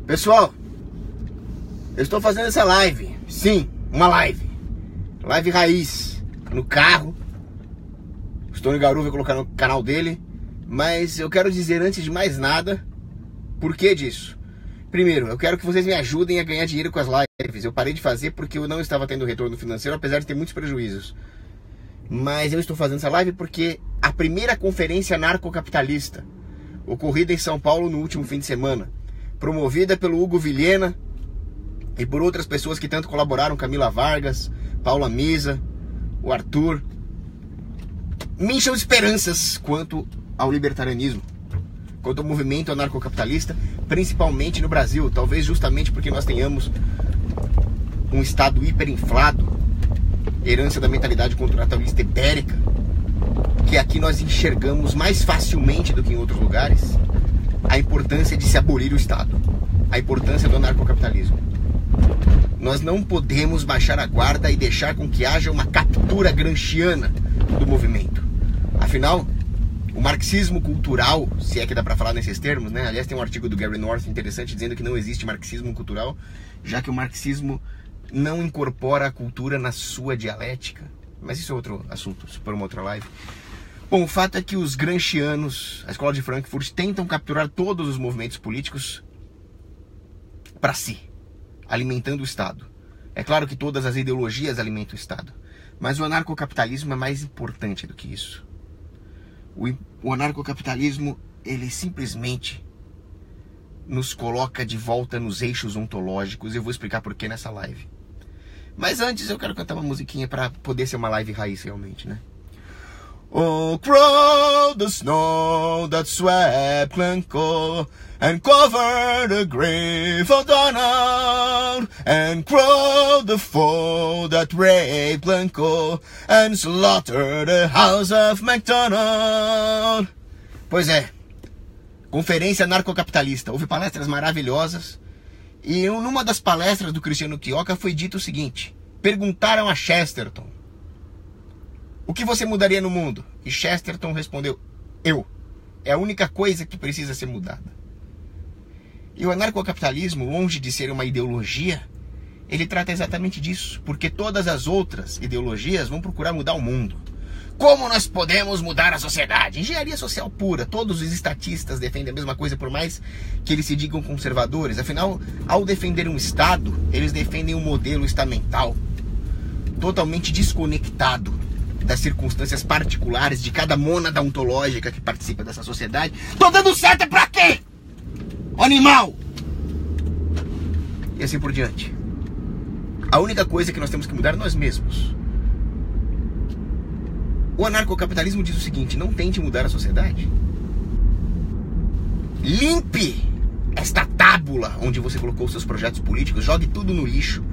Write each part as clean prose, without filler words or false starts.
Pessoal, eu estou fazendo essa live. Sim, uma live. Live raiz. No carro. O Stone Garu vai colocar no canal dele. Mas eu quero dizer antes de mais nada, por que disso? Primeiro, eu quero que vocês me ajudem a ganhar dinheiro com as lives. Eu parei de fazer porque eu não estava tendo retorno financeiro, apesar de ter muitos prejuízos. Mas eu estou fazendo essa live porque a primeira conferência narcocapitalista, ocorrida em São Paulo no último fim de semana, promovida pelo Hugo Vilhena e por outras pessoas que tanto colaboraram, Camila Vargas, Paula Misa, o Arthur, me encheu esperanças quanto ao libertarianismo, quanto ao movimento anarcocapitalista, principalmente no Brasil, talvez justamente porque nós tenhamos um Estado hiperinflado, herança da mentalidade contratualista ibérica, que aqui nós enxergamos mais facilmente do que em outros lugares a importância de se abolir o Estado, a importância do anarcocapitalismo. Nós não podemos baixar a guarda e deixar com que haja uma captura gramsciana do movimento. Afinal, o marxismo cultural, se é que dá para falar nesses termos, né? Aliás, tem um artigo do Gary North interessante dizendo que não existe marxismo cultural, já que o marxismo não incorpora a cultura na sua dialética. Mas isso é outro assunto, isso para uma outra live. Bom, o fato é que os gramscianos, a escola de Frankfurt, tentam capturar todos os movimentos políticos para si, alimentando o Estado. É claro que todas as ideologias alimentam o Estado, mas o anarcocapitalismo é mais importante do que isso. O anarcocapitalismo, ele simplesmente nos coloca de volta nos eixos ontológicos, e eu vou explicar por que nessa live. Mas antes eu quero cantar uma musiquinha para poder ser uma live raiz realmente, né? Oh, crow the snow that swept Glencoe and covered the grave of Donald, and crow the foe that raped Glencoe and slaughtered the house of MacDonald. Pois é, conferência narcocapitalista, houve palestras maravilhosas, e numa das palestras do Cristiano Quioca foi dito o seguinte: perguntaram a Chesterton: o que você mudaria no mundo? E Chesterton respondeu: eu. É a única coisa que precisa ser mudada. E o anarcocapitalismo, longe de ser uma ideologia, ele trata exatamente disso, porque todas as outras ideologias vão procurar mudar o mundo. Como nós podemos mudar a sociedade? Engenharia social pura. Todos os estatistas defendem a mesma coisa, por mais que eles se digam conservadores. Afinal, ao defender um Estado, eles defendem um modelo estamental totalmente desconectado das circunstâncias particulares de cada mônada ontológica que participa dessa sociedade. Tô dando certo é pra quê? Animal! E assim por diante. A única coisa que nós temos que mudar é nós mesmos. O anarcocapitalismo diz o seguinte: não tente mudar a sociedade. Limpe esta tábula onde você colocou seus projetos políticos, jogue tudo no lixo.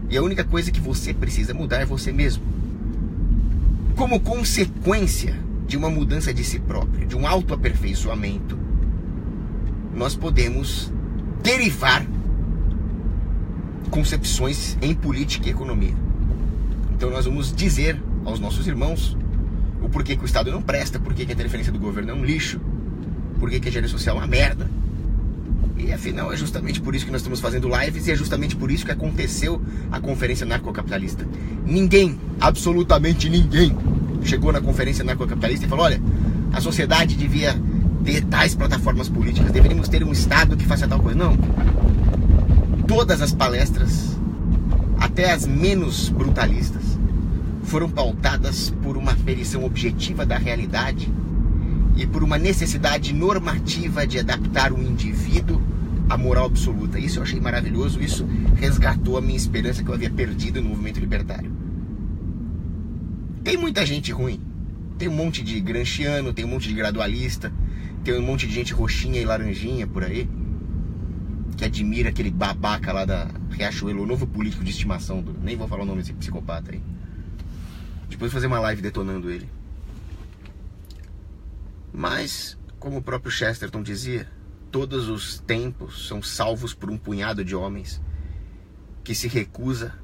E a única coisa que você precisa mudar é você mesmo. Como consequência de uma mudança de si próprio, de um autoaperfeiçoamento, nós podemos derivar concepções em política e economia. Então nós vamos dizer aos nossos irmãos o porquê que o Estado não presta, porquê que a interferência do governo é um lixo, porquê que a engenharia social é uma merda. E afinal é justamente por isso que nós estamos fazendo lives, e é justamente por isso que aconteceu a conferência narcocapitalista. Ninguém, absolutamente ninguém, chegou na conferência narcocapitalista e falou: olha, a sociedade devia ter tais plataformas políticas, deveríamos ter um Estado que faça tal coisa. Não. Todas as palestras, até as menos brutalistas, foram pautadas por uma aferição objetiva da realidade e por uma necessidade normativa de adaptar o indivíduo à moral absoluta. Isso eu achei maravilhoso, isso resgatou a minha esperança que eu havia perdido no movimento libertário. Tem muita gente ruim, tem um monte de gramsciano, tem um monte de gradualista, tem um monte de gente roxinha e laranjinha por aí, que admira aquele babaca lá da Riachuelo, o novo político de estimação, nem vou falar o nome desse psicopata aí. Depois fazer uma live detonando ele. Mas, como o próprio Chesterton dizia, todos os tempos são salvos por um punhado de homens que se recusa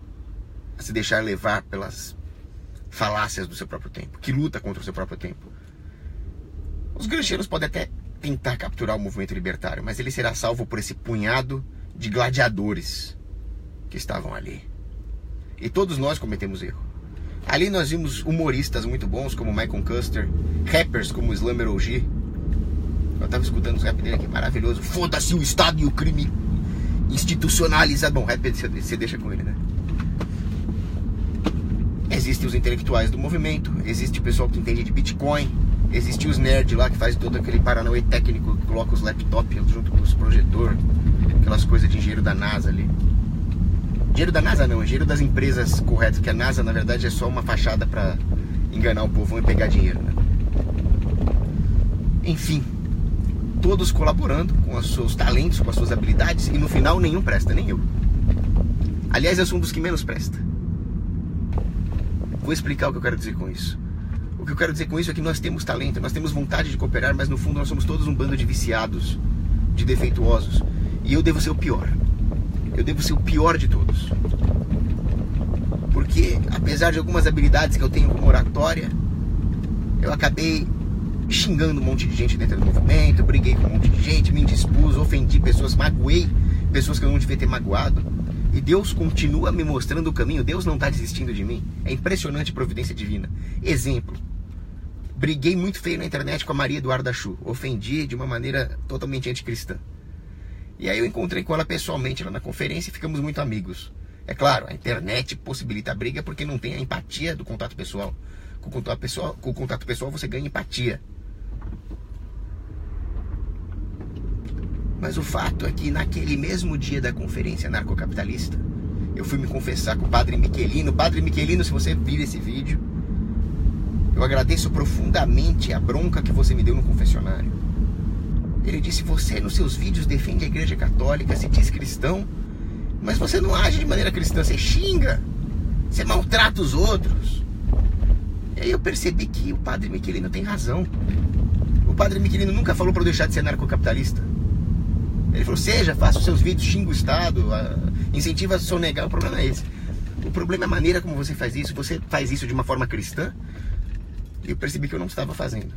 a se deixar levar pelas falácias do seu próprio tempo, que luta contra o seu próprio tempo. Os gramscianos podem até tentar capturar o movimento libertário, mas ele será salvo por esse punhado de gladiadores que estavam ali. E todos nós cometemos erro. Ali nós vimos humoristas muito bons como Michael Custer, rappers como Slammer OG. Eu tava escutando os rap dele aqui, maravilhoso. Foda-se o Estado e o crime institucionalizado. Bom, rap você deixa com ele, né? Existem os intelectuais do movimento, existe o pessoal que entende de Bitcoin, existe os nerds lá que faz todo aquele paranauê técnico, que coloca os laptops junto com os projetores, aquelas coisas de engenheiro da NASA ali. Engenheiro da NASA não, engenheiro das empresas corretas, que a NASA na verdade é só uma fachada pra enganar o povão e pegar dinheiro, né? Enfim, todos colaborando com os seus talentos, com as suas habilidades, e no final nenhum presta, nem eu. Aliás, eu sou um dos que menos presta. Vou explicar o que eu quero dizer com isso. O que eu quero dizer com isso é que nós temos talento, nós temos vontade de cooperar, mas no fundo nós somos todos um bando de viciados, de defeituosos. E eu devo ser o pior. Eu devo ser o pior de todos. Porque, apesar de algumas habilidades que eu tenho como oratória, eu acabei xingando um monte de gente dentro do movimento, briguei com um monte de gente, me indispus, ofendi pessoas, magoei pessoas que eu não devia ter magoado. E Deus continua me mostrando o caminho. Deus não está desistindo de mim. É impressionante a providência divina. Exemplo. Briguei muito feio na internet com a Maria Eduarda Chu. Ofendi de uma maneira totalmente anticristã. E aí eu encontrei com ela pessoalmente lá na conferência e ficamos muito amigos. É claro, a internet possibilita a briga porque não tem a empatia do contato pessoal. Com o contato pessoal você ganha empatia. Mas o fato é que naquele mesmo dia da conferência anarcocapitalista, eu fui me confessar com o Padre Michelino. Padre Michelino, se você vir esse vídeo, eu agradeço profundamente a bronca que você me deu no confessionário. Ele disse: você nos seus vídeos defende a Igreja Católica, se diz cristão, mas você não age de maneira cristã, você xinga, você maltrata os outros. E aí eu percebi que o Padre Michelino tem razão. O Padre Michelino nunca falou para eu deixar de ser anarcocapitalista. Ele falou: faça os seus vídeos, xinga o Estado, incentiva a sonegar. O problema é esse. O problema é a maneira como você faz isso. Você faz isso de uma forma cristã. E eu percebi que eu não estava fazendo.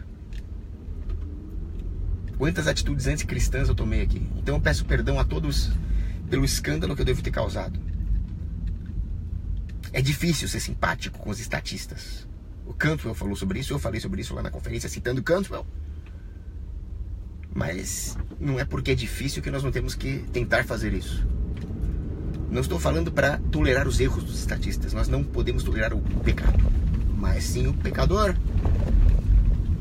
Quantas atitudes anticristãs eu tomei aqui. Então eu peço perdão a todos pelo escândalo que eu devo ter causado. É difícil ser simpático com os estatistas. O Cantwell falou sobre isso, eu falei sobre isso lá na conferência, citando Cantwell. Mas não é porque é difícil que nós não temos que tentar fazer isso. Não estou falando para tolerar os erros dos estatistas. Nós não podemos tolerar o pecado, mas sim o pecador.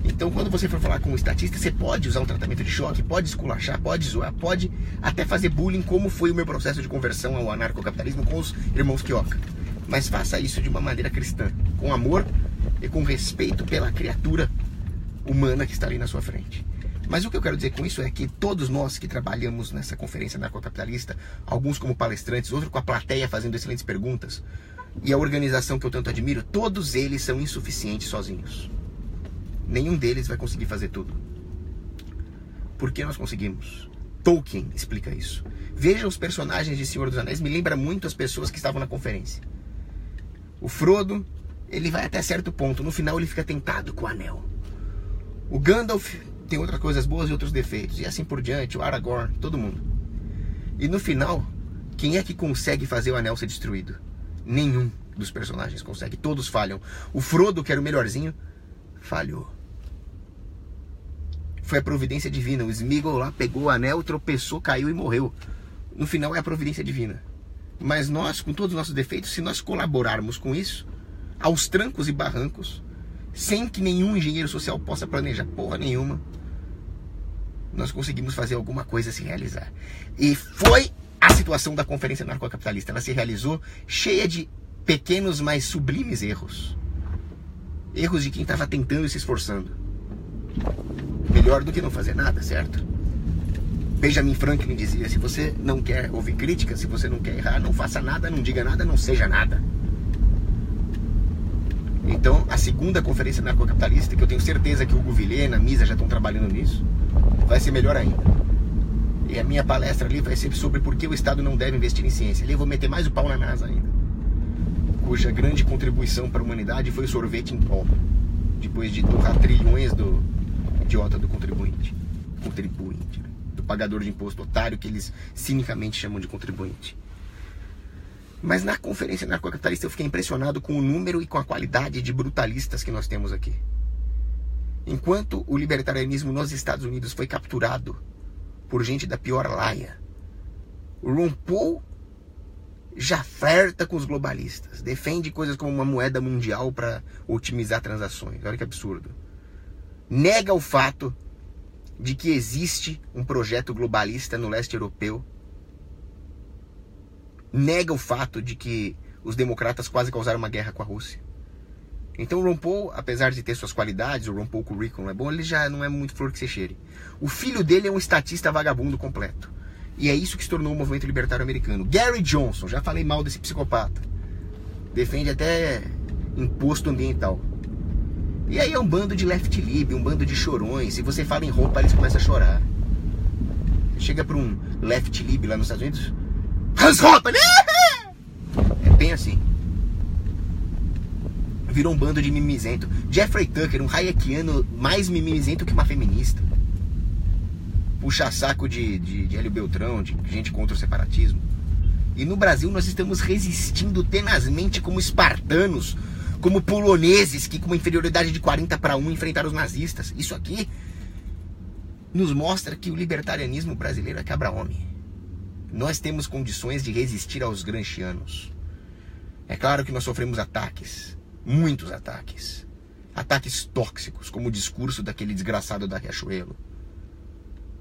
Então, quando você for falar com um estatista, você pode usar um tratamento de choque, pode esculachar, pode zoar, pode até fazer bullying, como foi o meu processo de conversão ao anarcocapitalismo com os irmãos Quioca. Mas faça isso de uma maneira cristã, com amor e com respeito pela criatura humana que está ali na sua frente. Mas o que eu quero dizer com isso é que todos nós que trabalhamos nessa conferência anarcocapitalista, alguns como palestrantes, outros com a plateia fazendo excelentes perguntas, e a organização que eu tanto admiro, todos eles são insuficientes sozinhos. Nenhum deles vai conseguir fazer tudo. Por que nós conseguimos? Tolkien explica isso. Veja os personagens de Senhor dos Anéis, me lembra muito as pessoas que estavam na conferência. O Frodo, ele vai até certo ponto, no final ele fica tentado com o anel. O Gandalf tem outras coisas boas e outros defeitos, e assim por diante, o Aragorn, todo mundo. E no final, quem é que consegue fazer o anel ser destruído? Nenhum dos personagens consegue, todos falham. O Frodo, que era o melhorzinho, falhou. Foi a providência divina. O Sméagol lá pegou o anel, tropeçou, caiu e morreu. No final é a providência divina. Mas nós, com todos os nossos defeitos, se nós colaborarmos com isso, aos trancos e barrancos, sem que nenhum engenheiro social possa planejar porra nenhuma, nós conseguimos fazer alguma coisa se realizar. E foi a situação da conferência anarcocapitalista. Ela se realizou cheia de pequenos, mas sublimes erros. Erros de quem estava tentando e se esforçando. Melhor do que não fazer nada, certo? Benjamin Franklin dizia: se você não quer ouvir críticas, se você não quer errar, não faça nada, não diga nada, não seja nada. Então, a segunda conferência anarcocapitalista, que eu tenho certeza que o Hugo Vilhena, a Misa já estão trabalhando nisso, vai ser melhor ainda. E a minha palestra ali vai ser sobre por que o Estado não deve investir em ciência. Ali eu vou meter mais o pau na NASA ainda, cuja grande contribuição para a humanidade foi o sorvete em pó, depois de torrar trilhões do idiota do contribuinte, do pagador de imposto otário que eles cinicamente chamam de contribuinte. Mas na conferência narcocapitalista eu fiquei impressionado com o número e com a qualidade de brutalistas que nós temos aqui. Enquanto o libertarianismo nos Estados Unidos foi capturado por gente da pior laia, o Ron Paul já flerta com os globalistas, defende coisas como uma moeda mundial para otimizar transações. Olha que absurdo. Nega o fato de que existe um projeto globalista no leste europeu. Nega o fato de que os democratas quase causaram uma guerra com a Rússia. Então o Ron Paul, apesar de ter suas qualidades, o Ron Paul currículo é bom, ele já não é muito flor que se cheire. O filho dele é um estatista vagabundo completo. E é isso que se tornou o movimento libertário americano. Gary Johnson, já falei mal desse psicopata. Defende até imposto ambiental. E aí é um bando de left lib, um bando de chorões. Se você fala em roupa, eles começam a chorar. Chega para um left lib lá nos Estados Unidos, as roupas! É bem assim. Virou um bando de mimizento. Jeffrey Tucker, um hayekiano mais mimizento que uma feminista. Puxa saco de Hélio Beltrão, de gente contra o separatismo. E no Brasil nós estamos resistindo tenazmente como espartanos, como poloneses que com uma inferioridade de 40-1 enfrentaram os nazistas. Isso aqui nos mostra que o libertarianismo brasileiro é cabra-homem. Nós temos condições de resistir aos gramscianos. É claro que nós sofremos ataques, muitos ataques. Ataques tóxicos, como o discurso daquele desgraçado da Riachuelo.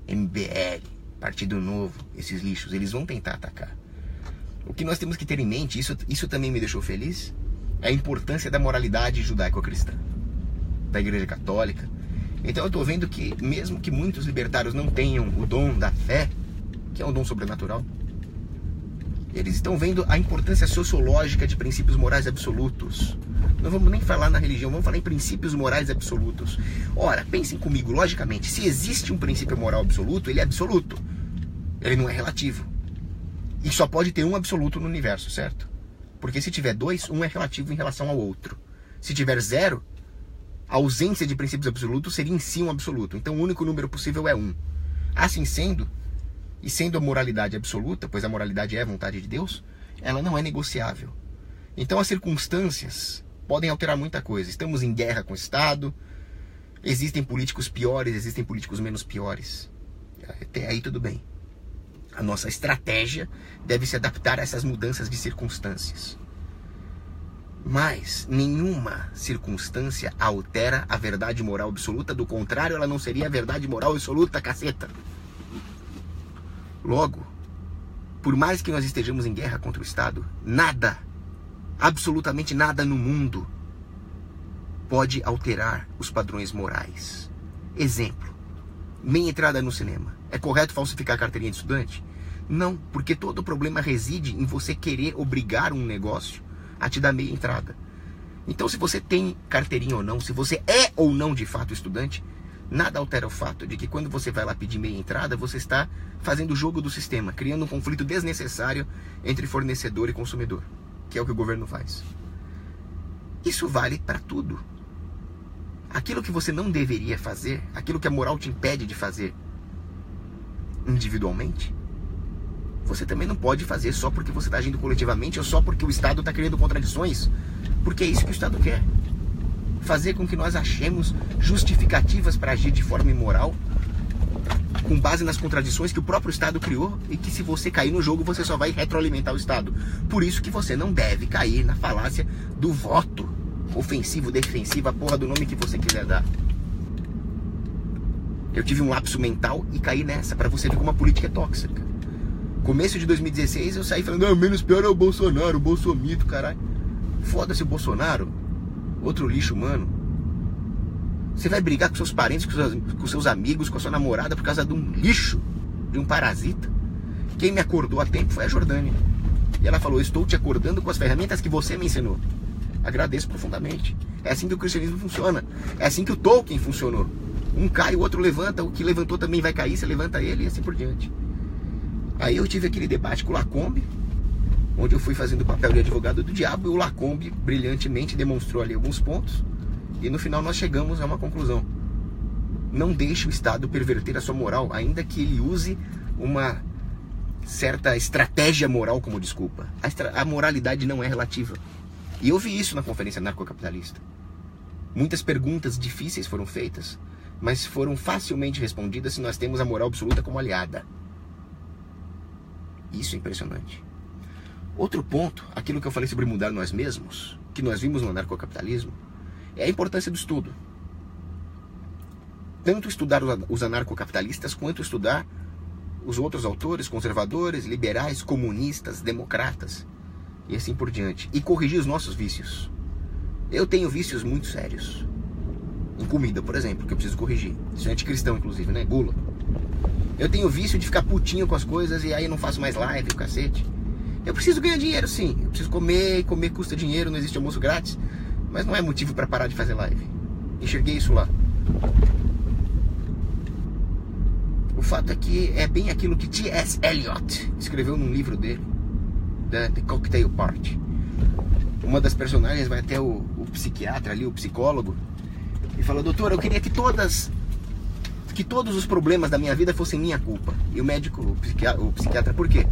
MBL, Partido Novo, esses lixos, eles vão tentar atacar. O que nós temos que ter em mente, isso também me deixou feliz, é a importância da moralidade judaico-cristã, da Igreja Católica. Então eu estou vendo que, mesmo que muitos libertários não tenham o dom da fé, que é um dom sobrenatural, eles estão vendo a importância sociológica de princípios morais absolutos. Não vamos nem falar na religião, vamos falar em princípios morais absolutos. Ora, pensem comigo, logicamente, se existe um princípio moral absoluto, ele é absoluto. Ele não é relativo. E só pode ter um absoluto no universo, certo? Porque se tiver dois, um é relativo em relação ao outro. Se tiver zero, a ausência de princípios absolutos seria em si um absoluto. Então o único número possível é 1. Assim sendo, e sendo a moralidade absoluta, pois a moralidade é a vontade de Deus, ela não é negociável. Então as circunstâncias podem alterar muita coisa. Estamos em guerra com o Estado, existem políticos piores, existem políticos menos piores. Até aí tudo bem. A nossa estratégia deve se adaptar a essas mudanças de circunstâncias. Mas nenhuma circunstância altera a verdade moral absoluta, do contrário, ela não seria a verdade moral absoluta, caceta. Logo, por mais que nós estejamos em guerra contra o Estado, nada, absolutamente nada no mundo pode alterar os padrões morais. Exemplo, meia entrada no cinema. É correto falsificar a carteirinha de estudante? Não, porque todo o problema reside em você querer obrigar um negócio a te dar meia entrada. Então, se você tem carteirinha ou não, se você é ou não de fato estudante, nada altera o fato de que quando você vai lá pedir meia entrada, você está fazendo o jogo do sistema, criando um conflito desnecessário entre fornecedor e consumidor, que é o que o governo faz. Isso vale para tudo. Aquilo que você não deveria fazer, aquilo que a moral te impede de fazer individualmente, você também não pode fazer só porque você está agindo coletivamente ou só porque o Estado está criando contradições, porque é isso que o Estado quer. Fazer com que nós achemos justificativas para agir de forma imoral, com base nas contradições que o próprio Estado criou, e que se você cair no jogo, você só vai retroalimentar o Estado. Por isso que você não deve cair na falácia do voto ofensivo, defensivo, a porra do nome que você quiser dar. Eu tive um lapso mental e caí nessa, para você ver como a política é tóxica. Começo de 2016 eu saí falando, não, menos pior é o Bolsonaro, o bolsomito, caralho. Foda-se o Bolsonaro, outro lixo humano. Você vai brigar com seus parentes, com seus amigos, com a sua namorada por causa de um lixo, de um parasita. Quem me acordou a tempo foi a Jordânia. E ela falou, estou te acordando com as ferramentas que você me ensinou. Agradeço profundamente. É assim que o cristianismo funciona. É assim que o Tolkien funcionou. Um cai, o outro levanta, o que levantou também vai cair, você levanta ele e assim por diante. Aí eu tive aquele debate com o Lacombe, onde eu fui fazendo o papel de advogado do diabo, e o Lacombe brilhantemente demonstrou ali alguns pontos, e no final nós chegamos a uma conclusão. não deixe o Estado perverter a sua moral, ainda que ele use uma certa estratégia moral como desculpa. A moralidade não é relativa. E eu vi isso na conferência anarcocapitalista. Muitas perguntas difíceis foram feitas, mas foram facilmente respondidas se nós temos a moral absoluta como aliada. Isso é impressionante. Outro ponto, aquilo que eu falei sobre mudar nós mesmos, que nós vimos no anarcocapitalismo, é a importância do estudo. Tanto estudar os anarcocapitalistas, quanto estudar os outros autores, conservadores, liberais, comunistas, democratas, e assim por diante. E corrigir os nossos vícios. Eu tenho vícios muito sérios. Em comida, por exemplo, que eu preciso corrigir. Isso é anticristão, inclusive, né? Gula. Eu tenho vício de ficar putinho com as coisas e aí eu não faço mais live, o cacete. Eu preciso ganhar dinheiro, sim. Eu preciso comer, e comer custa dinheiro, não existe almoço grátis. Mas não é motivo para parar de fazer live. Enxerguei isso lá. O fato é que é bem aquilo que T.S. Eliot escreveu num livro dele, The Cocktail Party. Uma das personagens vai até o psiquiatra ali, o psicólogo, e fala: doutor, eu queria que todos os problemas da minha vida fossem minha culpa. E o médico, o psiquiatra, por quê?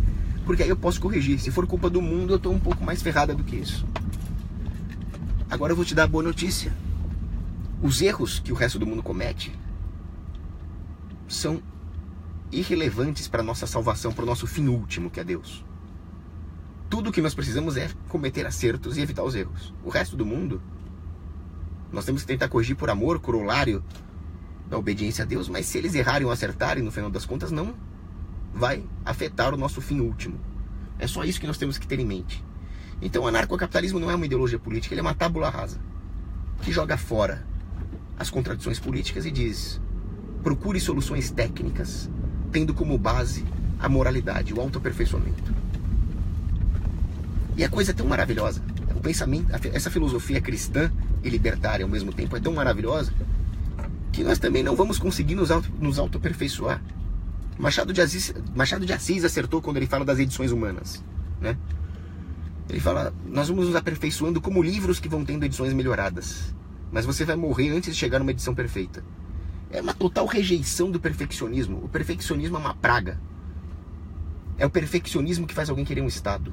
Porque aí eu posso corrigir. Se for culpa do mundo, eu estou um pouco mais ferrada do que isso. Agora eu vou te dar a boa notícia. Os erros que o resto do mundo comete são irrelevantes para a nossa salvação, para o nosso fim último, que é Deus. Tudo o que nós precisamos é cometer acertos e evitar os erros. O resto do mundo, nós temos que tentar corrigir por amor, corolário da obediência a Deus, mas se eles errarem ou acertarem, no final das contas, não vai afetar o nosso fim último. É só isso que nós temos que ter em mente. Então o anarcocapitalismo não é uma ideologia política, ele é uma tábula rasa, que joga fora as contradições políticas e diz: procure soluções técnicas, tendo como base a moralidade, o autoaperfeiçoamento. E a coisa é tão maravilhosa, o pensamento, essa filosofia cristã e libertária ao mesmo tempo é tão maravilhosa, que nós também não vamos conseguir nos autoaperfeiçoar. Machado de Assis acertou quando ele fala das edições humanas, né? Ele fala: nós vamos nos aperfeiçoando como livros que vão tendo edições melhoradas, mas você vai morrer antes de chegar numa edição perfeita. É uma total rejeição do perfeccionismo. O perfeccionismo é uma praga. É o perfeccionismo que faz alguém querer um Estado.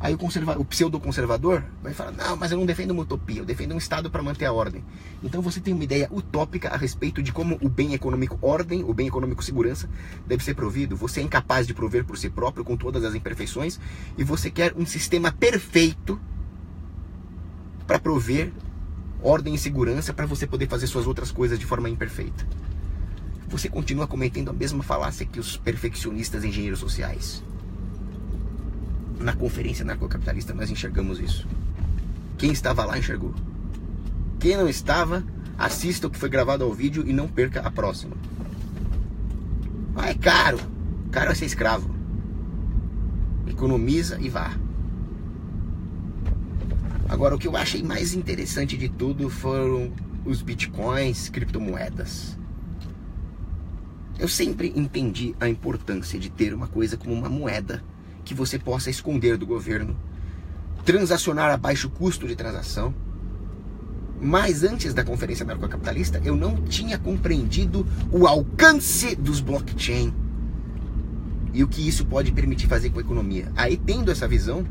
Aí o pseudo-conservador vai falar: não, mas eu não defendo uma utopia, eu defendo um Estado para manter a ordem. Então você tem uma ideia utópica a respeito de como o bem econômico ordem, o bem econômico segurança deve ser provido. Você é incapaz de prover por si próprio, com todas as imperfeições, e você quer um sistema perfeito para prover ordem e segurança para você poder fazer suas outras coisas de forma imperfeita. Você continua cometendo a mesma falácia que os perfeccionistas engenheiros sociais. Na conferência anarcocapitalista nós enxergamos isso. Quem estava lá enxergou. Quem não estava, assista o que foi gravado ao vídeo e não perca a próxima. Ah, é caro. Caro é ser escravo. Economiza e vá. Agora, o que eu achei mais interessante de tudo foram os bitcoins, criptomoedas. Eu sempre entendi a importância de ter uma coisa como uma moeda que você possa esconder do governo, transacionar a baixo custo de transação. Mas antes da conferência anarcocapitalista, eu não tinha compreendido o alcance dos blockchain e o que isso pode permitir fazer com a economia. Aí, tendo essa visão,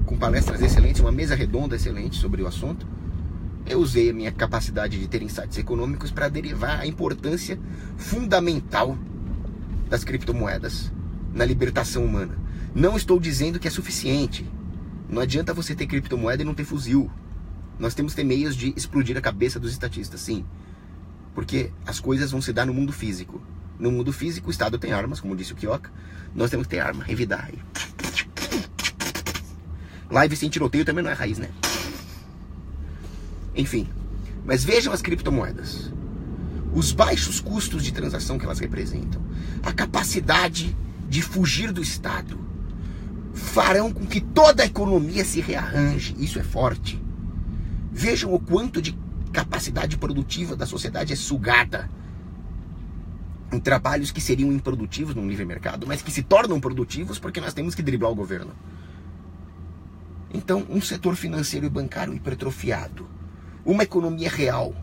com palestras excelentes, uma mesa redonda excelente sobre o assunto, eu usei a minha capacidade de ter insights econômicos para derivar a importância fundamental das criptomoedas na libertação humana. Não estou dizendo que é suficiente. Não adianta você ter criptomoeda e não ter fuzil. Nós temos que ter meios de explodir a cabeça dos estatistas, sim. Porque as coisas vão se dar no mundo físico. No mundo físico, o Estado tem armas, como disse o Kioka. Nós temos que ter arma, revidar. Live sem tiroteio também não é raiz, né? Enfim, mas vejam as criptomoedas. Os baixos custos de transação que elas representam. A capacidade de fugir do Estado. Farão com que toda a economia se rearranje. Isso é forte. Vejam o quanto de capacidade produtiva da sociedade é sugada em trabalhos que seriam improdutivos num livre mercado, mas que se tornam produtivos porque nós temos que driblar o governo. Então, um setor financeiro e bancário hipertrofiado, uma economia real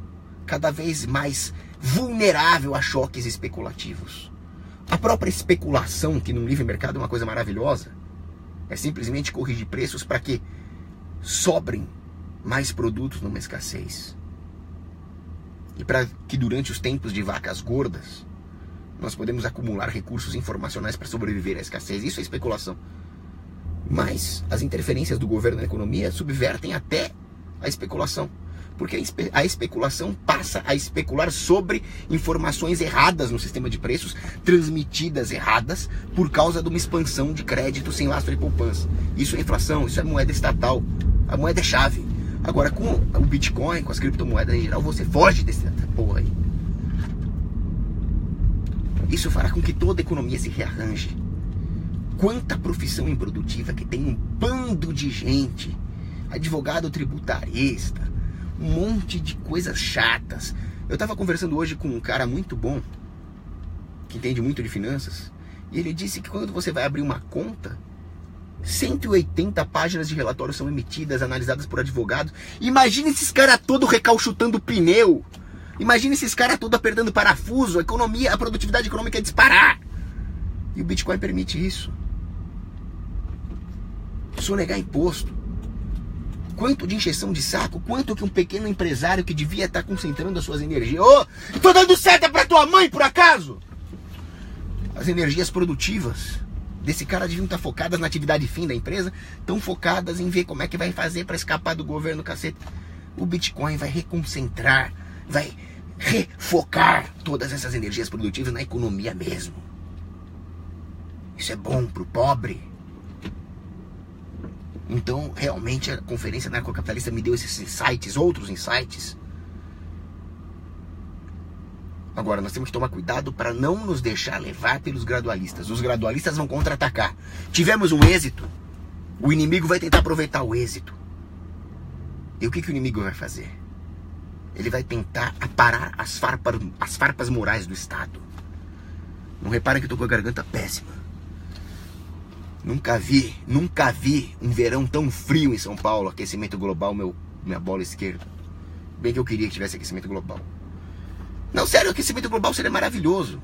cada vez mais vulnerável a choques especulativos. A própria especulação, que no livre mercado é uma coisa maravilhosa, é simplesmente corrigir preços para que sobrem mais produtos numa escassez. E para que durante os tempos de vacas gordas, nós podemos acumular recursos informacionais para sobreviver à escassez. Isso é especulação. Mas as interferências do governo na economia subvertem até a especulação. Porque a especulação passa a especular sobre informações erradas no sistema de preços, transmitidas erradas por causa de uma expansão de crédito sem lastro e poupança. Isso é inflação, isso é moeda estatal. A moeda é chave. Agora, com o Bitcoin, com as criptomoedas em geral, você foge dessa porra aí. Isso fará com que toda a economia se rearranje. Quanta profissão improdutiva que tem um bando de gente, advogado tributarista, um monte de coisas chatas. Eu estava conversando hoje com um cara muito bom, que entende muito de finanças, e ele disse que quando você vai abrir uma conta, 180 páginas de relatórios são emitidas, analisadas por advogados. Imagina esses caras todos recalchutando pneu. Imagina esses caras todos apertando parafuso. A produtividade econômica é disparar. E o Bitcoin permite isso. Sonegar imposto. Quanto de encheção de saco, quanto que um pequeno empresário que devia estar concentrando as suas energias. Ô, tô dando seta pra tua mãe, por acaso? As energias produtivas desse cara deviam estar focadas na atividade fim da empresa, estão focadas em ver como é que vai fazer para escapar do governo, cacete. O Bitcoin vai reconcentrar, vai refocar todas essas energias produtivas na economia mesmo. Isso é bom pro pobre. Então, realmente, a conferência anarcocapitalista me deu esses insights, outros insights. Agora, nós temos que tomar cuidado para não nos deixar levar pelos gradualistas. Os gradualistas vão contra-atacar. Tivemos um êxito, o inimigo vai tentar aproveitar o êxito. E o que o inimigo vai fazer? Ele vai tentar aparar as farpas morais do Estado. Não reparem que eu estou com a garganta péssima. Nunca vi um verão tão frio em São Paulo. Aquecimento global, minha bola esquerda. Bem que eu queria que tivesse aquecimento global. Não, sério, o aquecimento global seria maravilhoso.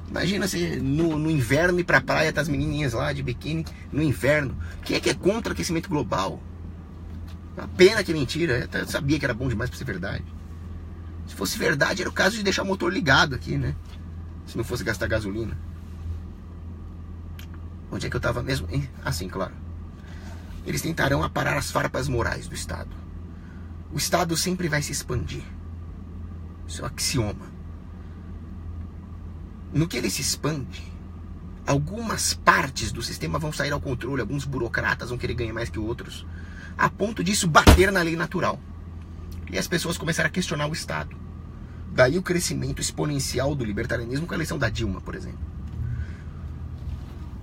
Imagina se no inverno ir pra praia, tá as menininhas lá de biquíni no inverno. Quem é que é contra o aquecimento global? Uma pena que é mentira. Eu sabia que era bom demais pra ser verdade. Se fosse verdade, era o caso de deixar o motor ligado aqui, né? Se não fosse gastar gasolina. Onde é que eu tava mesmo? Assim, claro. Eles tentarão aparar as farpas morais do Estado. O Estado sempre vai se expandir. Isso é um axioma. No que ele se expande, algumas partes do sistema vão sair ao controle, alguns burocratas vão querer ganhar mais que outros, a ponto disso bater na lei natural. E as pessoas começaram a questionar o Estado. Daí o crescimento exponencial do libertarianismo com a eleição da Dilma, por exemplo.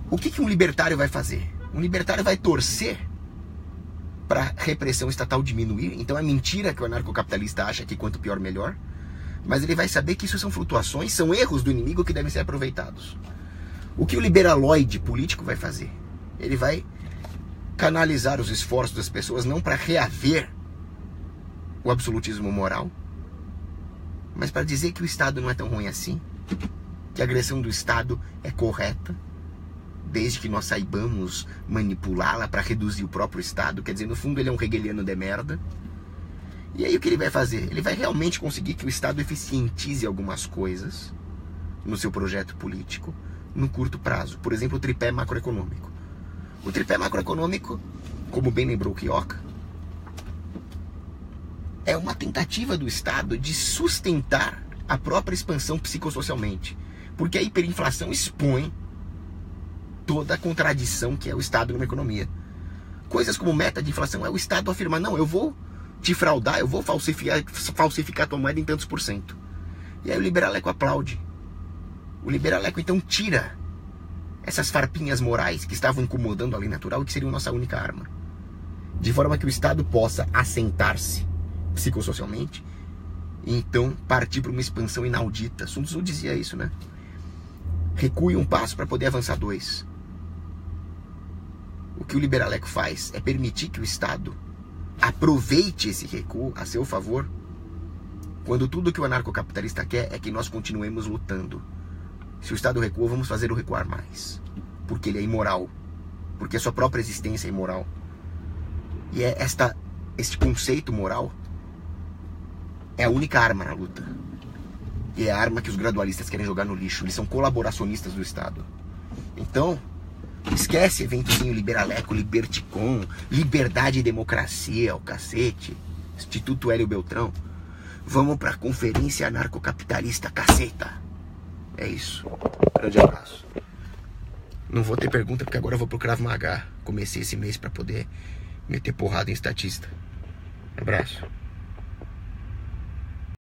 O que um libertário vai fazer? Um libertário vai torcer para a repressão estatal diminuir. Então é mentira que o anarcocapitalista acha que quanto pior, melhor. Mas ele vai saber que isso são flutuações, são erros do inimigo que devem ser aproveitados. O que o liberaloide político vai fazer? Ele vai canalizar os esforços das pessoas não para reaver o absolutismo moral, mas para dizer que o Estado não é tão ruim assim, que a agressão do Estado é correta, desde que nós saibamos manipulá-la para reduzir o próprio Estado. Quer dizer, no fundo ele é um hegeliano de merda. E aí o que ele vai fazer? Ele vai realmente conseguir que o Estado eficientize algumas coisas no seu projeto político no curto prazo. Por exemplo, o tripé macroeconômico. O tripé macroeconômico, como bem lembrou o Quioca, é uma tentativa do Estado de sustentar a própria expansão psicossocialmente. Porque a hiperinflação expõe toda a contradição que é o Estado numa economia. Coisas como meta de inflação é o Estado afirmar: não, eu vou te fraudar, eu vou falsificar tua moeda em tantos por cento. E aí o liberaleco aplaude. O liberaleco então tira essas farpinhas morais que estavam incomodando a lei natural e que seriam nossa única arma. De forma que o Estado possa assentar-se psicossocialmente e então partir para uma expansão inaudita. Sun Tzu dizia isso, né? Recue um passo para poder avançar dois. O que o liberaleco faz é permitir que o Estado aproveite esse recuo a seu favor Quando tudo que o anarcocapitalista quer é que nós continuemos lutando. Se o Estado recuou, vamos fazer o recuar mais. Porque ele é imoral. Porque a sua própria existência é imoral. E este conceito moral é a única arma na luta. E é a arma que os gradualistas querem jogar no lixo. Eles são colaboracionistas do Estado. Então, esquece eventozinho liberaleco, liberticon, liberdade e democracia, o cacete, Instituto Hélio Beltrão. Vamos pra conferência anarcocapitalista, caceta. É isso. Grande abraço. Não vou ter pergunta porque agora eu vou pro Krav Maga. Comecei esse mês pra poder meter porrada em estatista. Abraço.